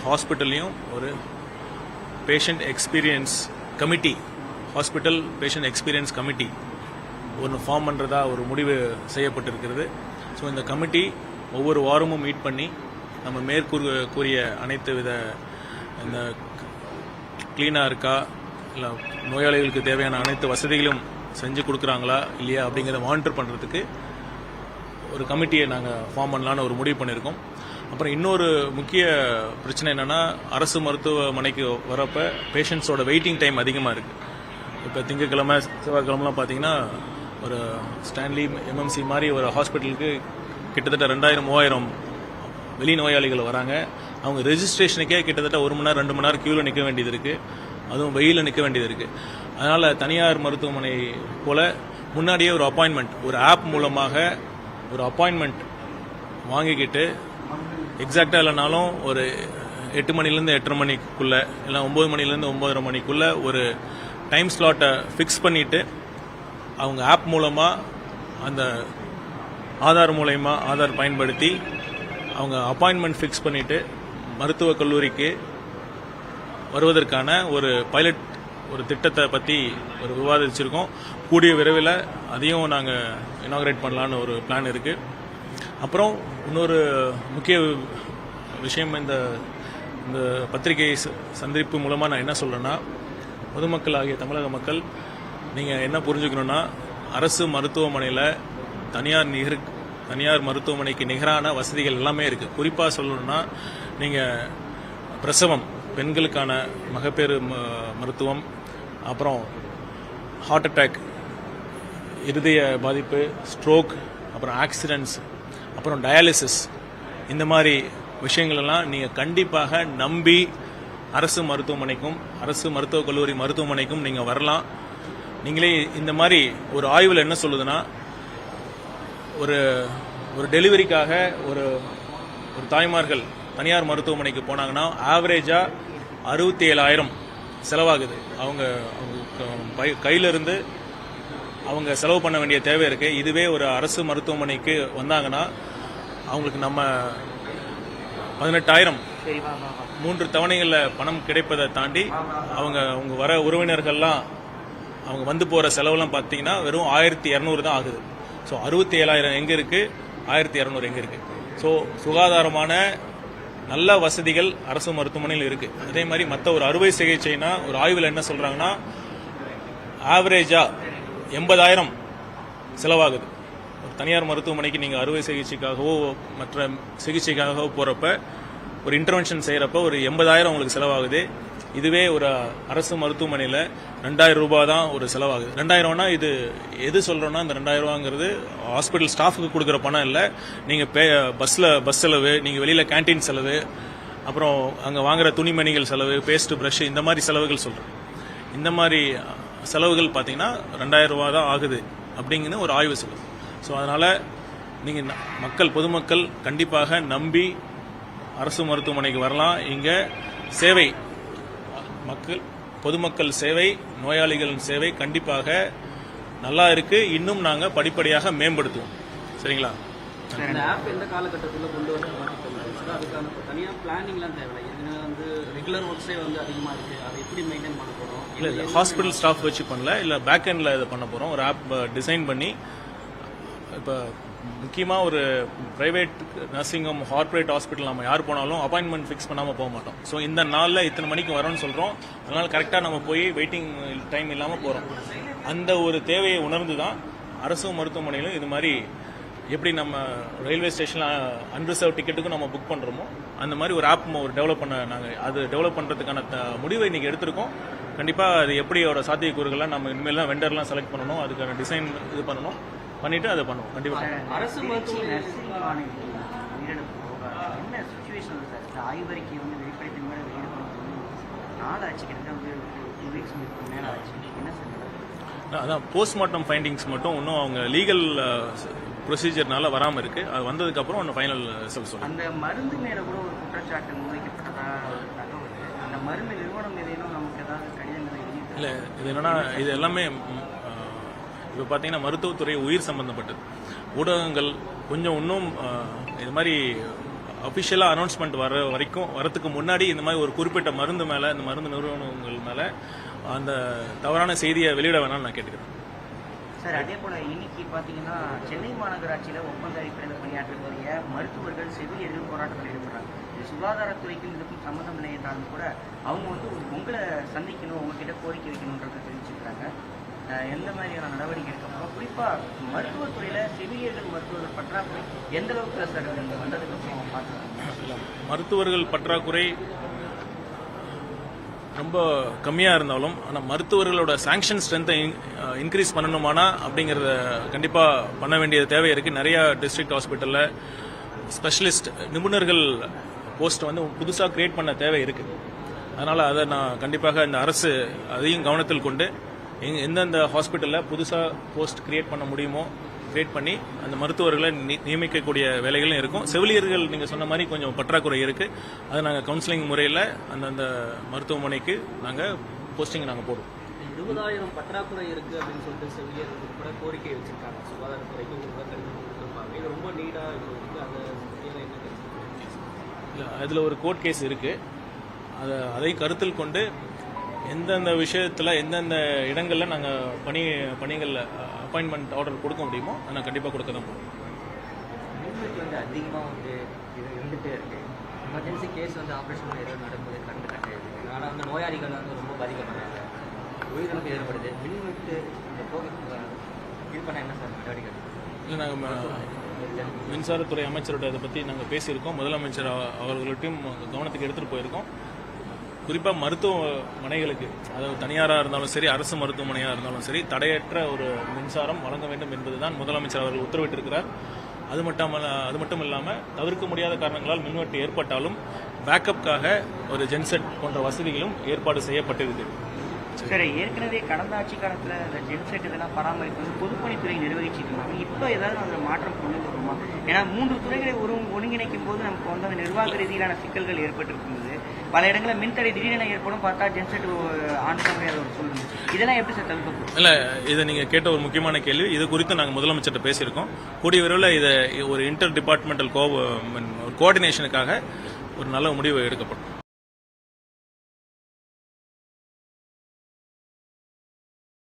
ஹாஸ்பிட்டல்லையும் ஒரு patient experience committee, hospital patient experience committee ஒன்று form பண்ணுறதா ஒரு முடிவு செய்யப்பட்டிருக்கிறது. ஸோ இந்த கமிட்டி ஒவ்வொரு வாரமும் மீட் பண்ணி நம்ம மேற்கூறிய அனைத்து வித இந்த க்ளீனாக இருக்கா, இல்லை நோயாளிகளுக்கு தேவையான அனைத்து வசதிகளும் செஞ்சு கொடுக்குறாங்களா இல்லையா அப்படிங்கிறத மானிட்டர் பண்ணுறதுக்கு ஒரு கமிட்டியை நாங்கள் ஃபார்ம் பண்ணலான்னு ஒரு முடிவு பண்ணியிருக்கோம். அப்புறம் இன்னொரு முக்கிய பிரச்சனை என்னென்னா, அரசு மருத்துவமனைக்கு வரப்போ பேஷண்ட்ஸோட வெயிட்டிங் டைம் அதிகமாக இருக்குது. இப்போ திங்கட்கிழமை செவ்வாய்க்கிழமெலாம் பார்த்தீங்கன்னா ஒரு ஸ்டான்லி எம்எம்சி மாதிரி ஒரு ஹாஸ்பிட்டலுக்கு கிட்டத்தட்ட 2000-3000 வெளி நோயாளிகள் வராங்க. அவங்க ரெஜிஸ்ட்ரேஷனுக்கே கிட்டத்தட்ட 1 மணி நேரம் 2 மணி நேரம் கியூவில் நிற்க வேண்டியது இருக்குது, அதுவும் வெயிலில் நிற்க வேண்டியது இருக்குது. அதனால் தனியார் மருத்துவமனை போல் முன்னாடியே ஒரு அப்பாயின்மெண்ட், ஒரு ஆப் மூலமாக ஒரு அப்பாயின்மெண்ட் வாங்கிக்கிட்டு எக்ஸாக்டாக இல்லைனாலும் ஒரு 8 மணிலேருந்து 8:30 மணிக்குள்ளே, இல்லை 9 மணிலேருந்து 9:30 மணிக்குள்ளே ஒரு டைம் ஸ்லாட்டை ஃபிக்ஸ் பண்ணிவிட்டு அவங்க ஆப் மூலமாக அந்த ஆதார் பயன்படுத்தி அவங்க அப்பாயின்மெண்ட் ஃபிக்ஸ் பண்ணிவிட்டு மருத்துவக் கல்லூரிக்கு வருவதற்கான ஒரு பைலட் ஒரு திட்டத்தை பற்றி ஒரு விவாதிச்சிருக்கோம். கூடிய விரைவில் அதையும் நாங்கள் இனாகரேட் பண்ணலான்னு ஒரு பிளான் இருக்குது. அப்புறம் இன்னொரு முக்கிய விஷயம், இந்த பத்திரிகை சந்திப்பு மூலமாக நான் என்ன சொல்கிறேன்னா, பொதுமக்கள் ஆகிய தமிழக மக்கள் நீங்கள் என்ன புரிஞ்சுக்கணுன்னா, அரசு மருத்துவமனையில் தனியார் மருத்துவமனைக்கு நிகரான வசதிகள் எல்லாமே இருக்குது. குறிப்பாக சொல்லணும்னா, நீங்கள் பிரசவம், பெண்களுக்கான மகப்பேறு மருத்துவம், அப்புறம் ஹார்ட் அட்டாக், இருதய பாதிப்பு, ஸ்ட்ரோக், அப்புறம் ஆக்சிடென்ட்ஸ், அப்புறம் டயாலிசிஸ், இந்த மாதிரி விஷயங்களெல்லாம் நீங்கள் கண்டிப்பாக நம்பி அரசு மருத்துவமனைக்கும் அரசு மருத்துவக் கல்லூரி மருத்துவமனைக்கும் நீங்கள் வரலாம். நீங்களே இந்த மாதிரி ஒரு ஆய்வில் என்ன சொல்லுதுன்னா, ஒரு டெலிவரிக்காக ஒரு தாய்மார்கள் தனியார் மருத்துவமனைக்கு போனாங்கன்னா ஆவரேஜாக 67,000 செலவாகுது. அவங்க கையிலிருந்து அவங்க செலவு பண்ண வேண்டிய தேவை இருக்கு. இதுவே ஒரு அரசு மருத்துவமனைக்கு வந்தாங்கன்னா அவங்களுக்கு நம்ம 18,000 3 தவணைகளில் பணம் கிடைப்பதை தாண்டி அவங்க வர உறவினர்கள்லாம் அவங்க வந்து போகிற செலவுலாம் பார்த்தீங்கன்னா வெறும் 1,200 தான் ஆகுது. ஸோ 67,000 எங்கே இருக்குது, 1,200 எங்கே இருக்குது? ஸோ சுகாதாரமான நல்ல வசதிகள் அரசு மருத்துவமனையில் இருக்குது. அதே மாதிரி மற்ற ஒரு அறுவை சிகிச்சைனா ஒரு ஆய்வில் என்ன சொல்கிறாங்கன்னா, ஆவரேஜாக 80,000 செலவாகுது. ஒரு தனியார் மருத்துவமனைக்கு நீங்கள் அறுவை சிகிச்சைக்காகவோ மற்ற சிகிச்சைக்காகவோ போகிறப்ப, ஒரு இன்டர்வென்ஷன் செய்கிறப்ப ஒரு 80,000 உங்களுக்கு செலவாகுது. இதுவே ஒரு அரசு மருத்துவமனையில் 2,000 ரூபாய் தான் ஒரு செலவாகுது. 2,000னா இது எது சொல்கிறோன்னா, இந்த 2,000 ரூபாங்கிறது ஹாஸ்பிட்டல் ஸ்டாஃபுக்கு கொடுக்குற பணம் இல்லை. நீங்கள் பஸ் செலவு, நீங்கள் வெளியில் கேன்டீன் செலவு, அப்புறம் அங்கே வாங்குற துணிமணிகள் செலவு, பேஸ்ட்டு ப்ரஷ், இந்த மாதிரி செலவுகள் சொல்கிறேன். இந்த மாதிரி செலவுகள் பார்த்தீங்கன்னா 2,000 ரூபாய் தான் ஆகுது அப்படிங்கன்னு ஒரு ஆய்வு சொல்லுது. ஸோ அதனால் நீங்கள் பொதுமக்கள் கண்டிப்பாக நம்பி அரசு மருத்துவமனைக்கு வரலாம். இங்கே சேவை, பொதுமக்கள் சேவை, நோயாளிகளின் சேவை கண்டிப்பாக நல்லா இருக்கு. இன்னும் நாங்கள் படிப்படியாக மேம்படுத்துவோம். சரிங்களா? இந்த ஆப் எந்த காலகட்டத்தில் கொண்டு வர அதுக்கான தனியாக பிளானிங்லாம் தேவை. ஏன்னா ரெகுலர் ஒர்க்ஸே அதிகமாக இருக்குது, அதை எப்படி மெயின்டைன் பண்ண போகிறோம்? இல்லை ஹாஸ்பிட்டல் ஸ்டாஃப் வச்சு பண்ணல, இல்லை பேக் எண்டில் இதை பண்ண போகிறோம். ஒரு ஆப் டிசைன் பண்ணி, இப்போ முக்கியமாக ஒரு private nursing home, corporate hospital நம்ம யார் போனாலும் அப்பாயின்மெண்ட் ஃபிக்ஸ் பண்ணாமல் போக மாட்டோம். ஸோ இந்த நாளில் இத்தனை மணிக்கு வரோன்னு சொல்கிறோம், அதனால் கரெக்டாக நம்ம போய் வெயிட்டிங் டைம் இல்லாமல் போகிறோம். அந்த ஒரு தேவையை உணர்ந்து தான் அரசு மருத்துவமனையிலும் இது மாதிரி எப்படி நம்ம ரயில்வே ஸ்டேஷனில் அன்ரிசர்வ் டிக்கெட்டுக்கும் நம்ம புக் பண்ணுறோமோ அந்த மாதிரி ஒரு ஆப் டெவலப் பண்ண நாங்கள் அது டெவலப் பண்ணுறதுக்கான முடிவை இன்றைக்கி எடுத்திருக்கோம். கண்டிப்பாக அது எப்படி ஒரு சாத்தியக்கூறுகள்லாம் நம்ம இனிமேலாம் வெண்டர்லாம் செலக்ட் பண்ணணும், அதுக்கான டிசைன் இது பண்ணணும், பண்ணிட்டு அதை பண்ணுவோம். கண்டிப்பாக அரசு மருத்துவமனை ஆய்வறிக்கை வெளிப்படுத்தி நாளாச்சு, அதான் போஸ்ட்மார்ட்டம் ஃபைண்டிங்ஸ் மட்டும் இன்னும் அவங்க லீகல் ப்ரொசீஜர்னால வராமல் இருக்கு. அது வந்ததுக்கப்புறம் ஒன்று ஃபைனல் ரிசல்ட் சொல்லுங்கள். அந்த மருந்து மேலே கூட ஒரு குற்றச்சாட்டு முன்வைக்கப்பட்டதா தகவல், அந்த மருந்து நிறுவனம் ஏதேனும் நமக்கு ஏதாவது கடிதங்களை இல்லை, இது என்னன்னா, இது எல்லாமே இப்போ பார்த்தீங்கன்னா மருத்துவத்துறை உயிர் சம்பந்தப்பட்டது. ஊடகங்கள் கொஞ்சம் இன்னும் இது மாதிரி அஃபிஷியலாக அனௌன்ஸ்மெண்ட் வரத்துக்கு முன்னாடி இந்த மாதிரி ஒரு குறிப்பிட்ட மருந்து மேலே இந்த மருந்து நிறுவனங்கள் மேலே அந்த தவறான செய்தியை வெளியிட வேணாம்னு நான் கேட்டுக்கிறேன். சார், அதே போல இன்னைக்கு பாத்தீங்கன்னா சென்னை மாநகராட்சியில ஒப்பந்த அடிப்படையில் பணியாற்றக்கூடிய மருத்துவர்கள் செவிலியர்கள் போராட்டத்தில் ஈடுபடுறாங்க. இது சுகாதாரத்துறைக்கும் இதுக்கும் சம்மந்தம் இல்லை என்றாலும் கூட அவங்க வந்து உங்களை சந்திக்கணும், உங்ககிட்ட கோரிக்கை வைக்கணுன்றதை தெரிவிச்சுக்கிறாங்க. எந்த மாதிரியான நடவடிக்கை எடுக்கப்போ குறிப்பா மருத்துவத்துறையில செவிலியர்கள் மருத்துவர்கள் பற்றாக்குறை எந்த அளவுக்கு சார் வந்ததுக்கு அப்புறம் பார்த்துருக்காங்க? மருத்துவர்கள் பற்றாக்குறை ரொம்ப கம்மியாக இருந்தாலும் ஆனால் மருத்துவர்களோட சாங்ஷன் ஸ்ட்ரென்த்தை இன்க்ரீஸ் பண்ணணுமானா அப்படிங்கிறத கண்டிப்பாக பண்ண வேண்டிய தேவை இருக்குது. நிறையா டிஸ்ட்ரிக்ட் ஹாஸ்பிட்டலில் ஸ்பெஷலிஸ்ட் நிபுணர்கள் போஸ்ட் வந்து புதுசாக கிரியேட் பண்ண தேவை இருக்குது. அதனால் அதை நான் கண்டிப்பாக இந்த அரசு அதையும் கவனத்தில் கொண்டு எந்தெந்த ஹாஸ்பிட்டலில் புதுசாக போஸ்ட் கிரியேட் பண்ண முடியுமோ கிரியேட் பண்ணி அந்த மருத்துவர்களை நியமிக்கக்கூடிய வேலைகளும் இருக்கும். செவிலியர்கள் நீங்கள் சொன்ன மாதிரி கொஞ்சம் பற்றாக்குறை இருக்குது. அதை நாங்கள் கவுன்சிலிங் முறையில் அந்தந்த மருத்துவமனைக்கு நாங்கள் போஸ்டிங் நாங்கள் போடுவோம். 20,000 பற்றாக்குறை இருக்குது அப்படின்னு சொல்லிட்டு செவிலியர்கள் கூட கோரிக்கை வச்சிருக்காங்க. சுகாதாரத்துறைக்கு கொடுத்துருப்பாங்க. இது ரொம்ப நீடாக இருக்குது. அதை இல்லை, அதில் ஒரு கோர்ட் கேஸ் இருக்குது. அதை கருத்தில் கொண்டு எந்தெந்த விஷயத்தில் எந்தெந்த இடங்களில் நாங்கள் பணிகளில் அப்பாயின்மெண்ட் ஆர்டர் கொடுக்க முடியுமோ அதை நான் கண்டிப்பாக கொடுக்க தான் போகிறோம். மின்வெட்டு வந்து அதிகமாக வந்து இது இருந்துகிட்டே இருக்குது. எமர்ஜென்சி கேஸ் வந்து ஆப்ரேஷன் ஏதோ நடக்குது கண்டு கட்டாயிருக்கு. ஆனால் அந்த நோயாளிகள் வந்து ரொம்ப பாதிக்கப்படுறாங்க, உயிரிழப்பு ஏற்படுது. மின்வெட்டு இந்த போக இது பண்ண என்ன சார் நடவடிக்கை? இல்லை, நாங்கள் மின்சாரத்துறை அமைச்சரோட அதை பற்றி நாங்கள் பேசியிருக்கோம். முதலமைச்சர் அவர்கள்ட்டையும் கவனத்துக்கு எடுத்துகிட்டு போயிருக்கோம். குறிப்பாக மருத்துவமனைகளுக்கு, அதாவது தனியாராக இருந்தாலும் சரி அரசு மருத்துவமனையாக இருந்தாலும் சரி தடையற்ற ஒரு மின்சாரம் வழங்க வேண்டும் என்பதுதான் முதலமைச்சர் அவர்கள் உத்தரவிட்டிருக்கிறார். அது மட்டும் இல்லாமல் தவிர்க்க முடியாத காரணங்களால் மின்வெட்டு ஏற்பட்டாலும் பேக்கப்காக ஒரு ஜென்செட் போன்ற வசதிகளும் ஏற்பாடு செய்யப்பட்டிருக்கு. சரி, ஏற்கனவே கடந்த ஆட்சி காலத்தில் இந்த ஜென்செட் இதெல்லாம் பராமரிப்பு வந்து பொதுப்பணித்துறை நிர்வகிச்சுட்டு இருந்தாங்க. இப்போ ஏதாவது அதில் மாற்றம் கொண்டு வருமா? ஏன்னா 3 துறைகளை ஒருங்கிணைக்கும் போது நமக்கு வந்து அந்த நிர்வாக ரீதியிலான சிக்கல்கள் ஏற்பட்டிருக்கும்போது பல இடங்களில் மின்தடை திடீரென ஏற்படும், பார்த்தா ஜென்செட் ஆன் பண்ண முடியாத ஒரு சூழ்நிலை. இதெல்லாம் எப்படி சார் தவிர்க்கப்படும்? இல்லை, இதை நீங்கள் கேட்ட ஒரு முக்கியமான கேள்வி. இது குறித்து நாங்கள் முதலமைச்சர்கிட்ட பேசியிருக்கோம். கூடிய விரைவில் இதை ஒரு இன்டர் டிபார்ட்மெண்டல் கோஆர்டினேஷனுக்காக ஒரு நல்ல முடிவு எடுக்கப்படும்.